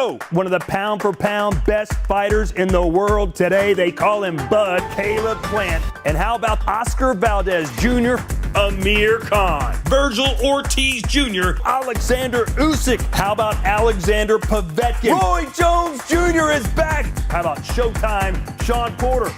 go. One of the pound-for-pound best fighters in the world today. They call him Bud, Caleb Plant. And how about Oscar Valdez Jr., Amir Khan, Virgil Ortiz Jr., Alexander Usyk. How about Alexander Povetkin? Roy Jones Jr. is back. How about Showtime, Sean Porter,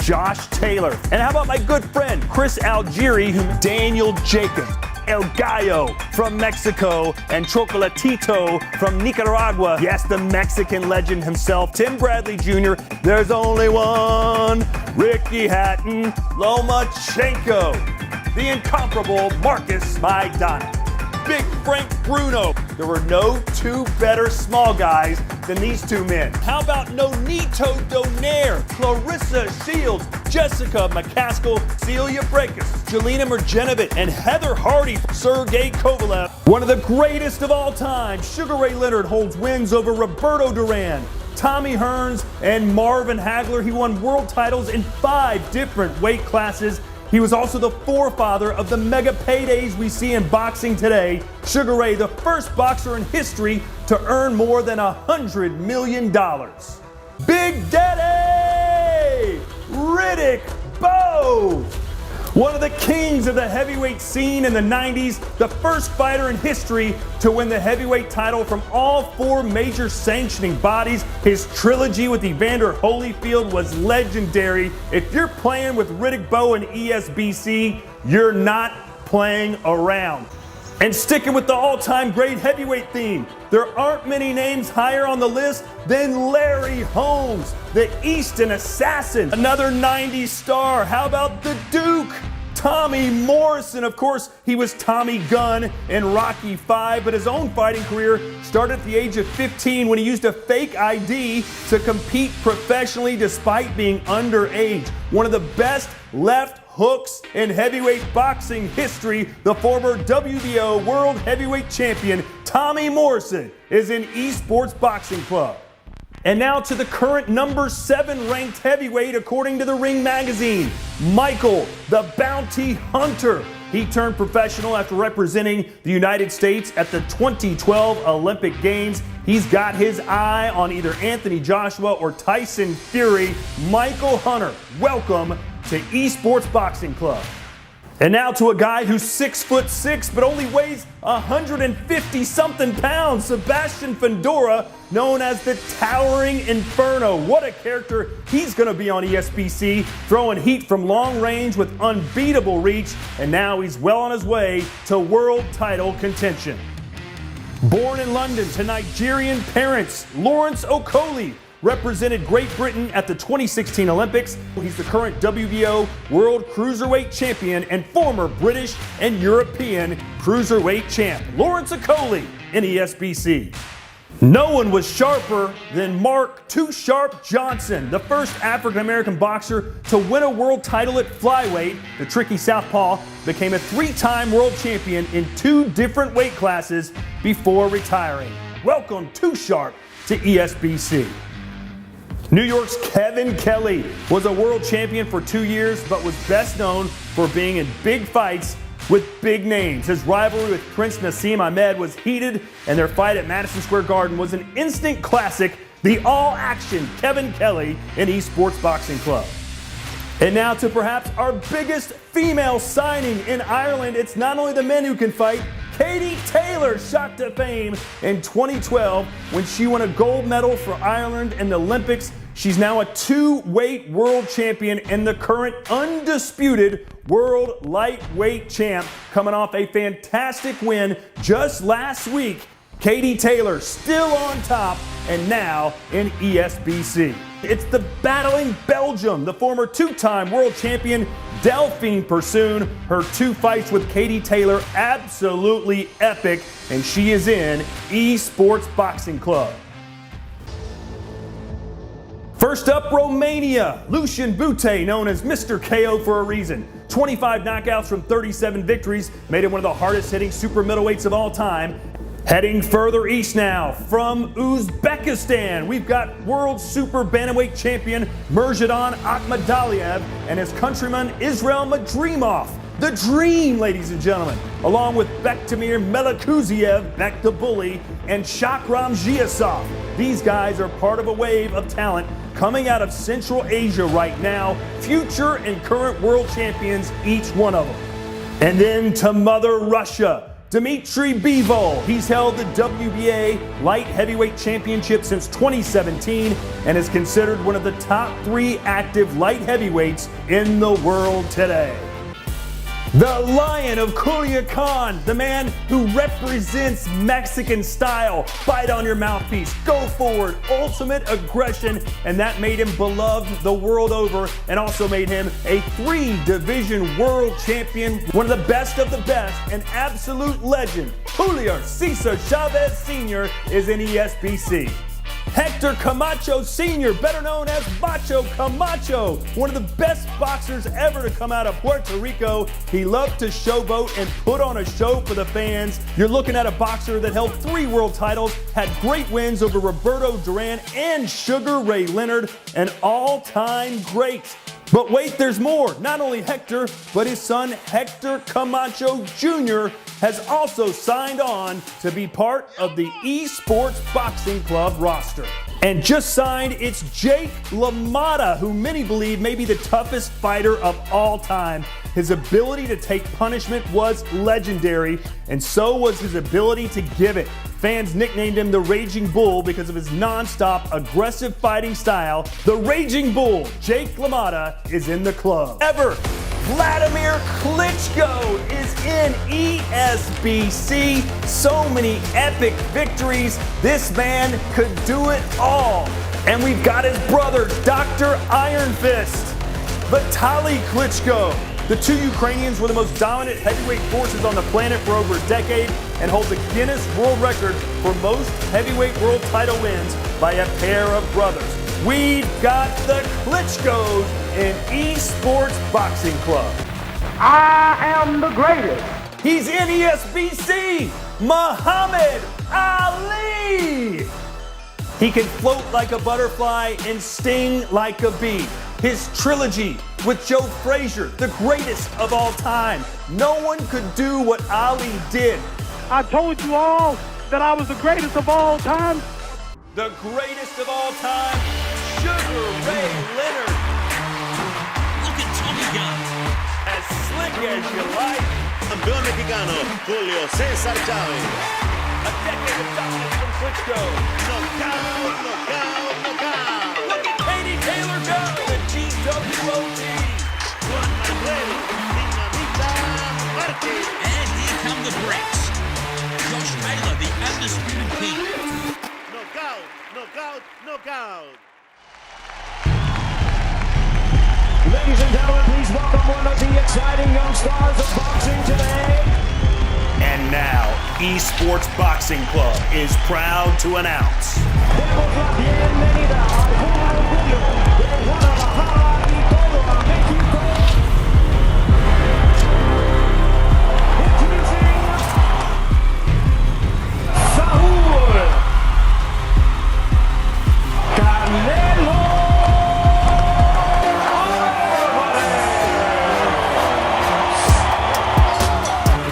Josh Taylor? And how about my good friend, Chris Algieri, Daniel Jacobs, El Gallo from Mexico, and Chocolatito from Nicaragua. Yes, the Mexican legend himself, Tim Bradley Jr. There's only one, Ricky Hatton, Lomachenko, the incomparable Marcus Maidana, Big Frank Bruno. There were no two better small guys than these two men. How about Nonito Donaire, Clarissa Shields, Jessica McCaskill, Celia Brækhus, Jelena Marjanovic, and Heather Hardy, Sergey Kovalev. One of the greatest of all time, Sugar Ray Leonard holds wins over Roberto Duran, Tommy Hearns, and Marvin Hagler. He won world titles in 5 different weight classes. He was also the forefather of the mega paydays we see in boxing today. Sugar Ray, the first boxer in history to earn more than $100 million. Big Daddy Riddick Bowe, one of the kings of the heavyweight scene in the 90s, the first fighter in history to win the heavyweight title from all 4 major sanctioning bodies. His trilogy with Evander Holyfield was legendary. If you're playing with Riddick Bowe and ESBC, you're not playing around. And sticking with the all-time great heavyweight theme, there aren't many names higher on the list than Larry Holmes, the Easton Assassin, another 90s star. How about the Duke, Tommy Morrison? Of course, he was Tommy Gunn in Rocky V, but his own fighting career started at the age of 15 when he used a fake ID to compete professionally despite being underage. One of the best left hooks in heavyweight boxing history, the former WBO World Heavyweight Champion Tommy Morrison is in Esports Boxing Club. And now to the current number 7 ranked heavyweight according to the Ring Magazine, Michael the Bounty Hunter. He turned professional after representing the United States at the 2012 Olympic Games. He's got his eye on either Anthony Joshua or Tyson Fury. Michael Hunter, welcome to Esports Boxing Club. And now to a guy who's 6'6" but only weighs 150-something pounds, Sebastian Fundora, known as the Towering Inferno. What a character he's going to be on ESBC, throwing heat from long range with unbeatable reach, and now he's well on his way to world title contention. Born in London to Nigerian parents, Lawrence Okoli represented Great Britain at the 2016 Olympics. He's the current WBO World Cruiserweight Champion and former British and European Cruiserweight Champ, Lawrence Okoli in ESBC. No one was sharper than Mark Too Sharp Johnson, the first African-American boxer to win a world title at flyweight. The tricky southpaw became a 3-time world champion in 2 different weight classes before retiring. Welcome, Too Sharp, to ESBC. New York's Kevin Kelly was a world champion for 2 years, but was best known for being in big fights with big names. His rivalry with Prince Nassim Ahmed was heated, and their fight at Madison Square Garden was an instant classic, the all-action Kevin Kelly in Esports Boxing Club. And now to perhaps our biggest female signing in Ireland. It's not only the men who can fight. Katie Taylor shot to fame in 2012 when she won a gold medal for Ireland in the Olympics. She's now a 2-weight world champion and the current undisputed world lightweight champ, coming off a fantastic win just last week. Katie Taylor still on top and now in ESBC. It's the battling Belgium, the former 2-time world champion Delphine Persoon. Her 2 fights with Katie Taylor absolutely epic, and she is in Esports Boxing Club. First up, Romania. Lucian Bute, known as Mr. KO for a reason. 25 knockouts from 37 victories, made him one of the hardest hitting super middleweights of all time. Heading further east now, from Uzbekistan, we've got world super bantamweight champion Mirzhadan Akhmadaliev and his countryman Israil Madrimov. The Dream, ladies and gentlemen, along with Bektamir Melikuziev, Bek the Bully, and Shakram Giasov. These guys are part of a wave of talent coming out of Central Asia right now, future and current world champions, each one of them. And then to Mother Russia, Dmitry Bivol. He's held the WBA light heavyweight championship since 2017 and is considered one of the top 3 active light heavyweights in the world today. The Lion of Culiacan, the man who represents Mexican style. Bite on your mouthpiece, go forward, ultimate aggression, and that made him beloved the world over and also made him a 3-division world champion, one of the best, an absolute legend. Julio Cesar Chavez Sr. is in ESBC. Hector Camacho Sr., better known as Macho Camacho, one of the best boxers ever to come out of Puerto Rico. He loved to showboat and put on a show for the fans. You're looking at a boxer that held 3 world titles, had great wins over Roberto Duran and Sugar Ray Leonard, an all-time great. But wait, there's more. Not only Hector, but his son Hector Camacho Jr. has also signed on to be part of the Esports Boxing Club roster. And just signed, it's Jake LaMotta, who many believe may be the toughest fighter of all time. His ability to take punishment was legendary, and so was his ability to give it. Fans nicknamed him the Raging Bull because of his non-stop aggressive fighting style. The Raging Bull, Jake LaMotta, is in the club. Vladimir Klitschko is in ESBC. So many epic victories. This man could do it all. And we've got his brother, Dr. Iron Fist, Vitaly Klitschko. The 2 Ukrainians were the most dominant heavyweight forces on the planet for over a decade and hold the Guinness World Record for most heavyweight world title wins by a pair of brothers. We've got the Klitschkos in Esports Boxing Club. I am the greatest. He's in ESBC, Muhammad Ali. He can float like a butterfly and sting like a bee. His trilogy with Joe Frazier, the greatest of all time. No one could do what Ali did. I told you all that I was the greatest of all time. The greatest of all time, Sugar Ray Leonard. Look at Tommy Gunn. As slick as you like. Campeón mexicano, Julio César Chávez. A decade of dominance from Klitschko. Knockout, knockout, knockout. Look at Katie Taylor go, the GWOT. Juan Manuel Dinamita Marquez. And here come the Brits. Josh Taylor, the undisputed king. Knockout, knockout, knockout. Ladies and gentlemen, please welcome one of the exciting young stars of boxing today. And now, Esports Boxing Club is proud to announce.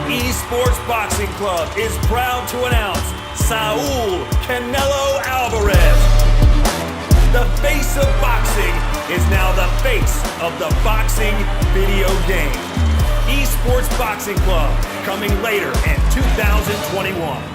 Esports Boxing Club is proud to announce Saul Canelo Alvarez. The face of boxing is now the face of the boxing video game. Esports Boxing Club coming later in 2021.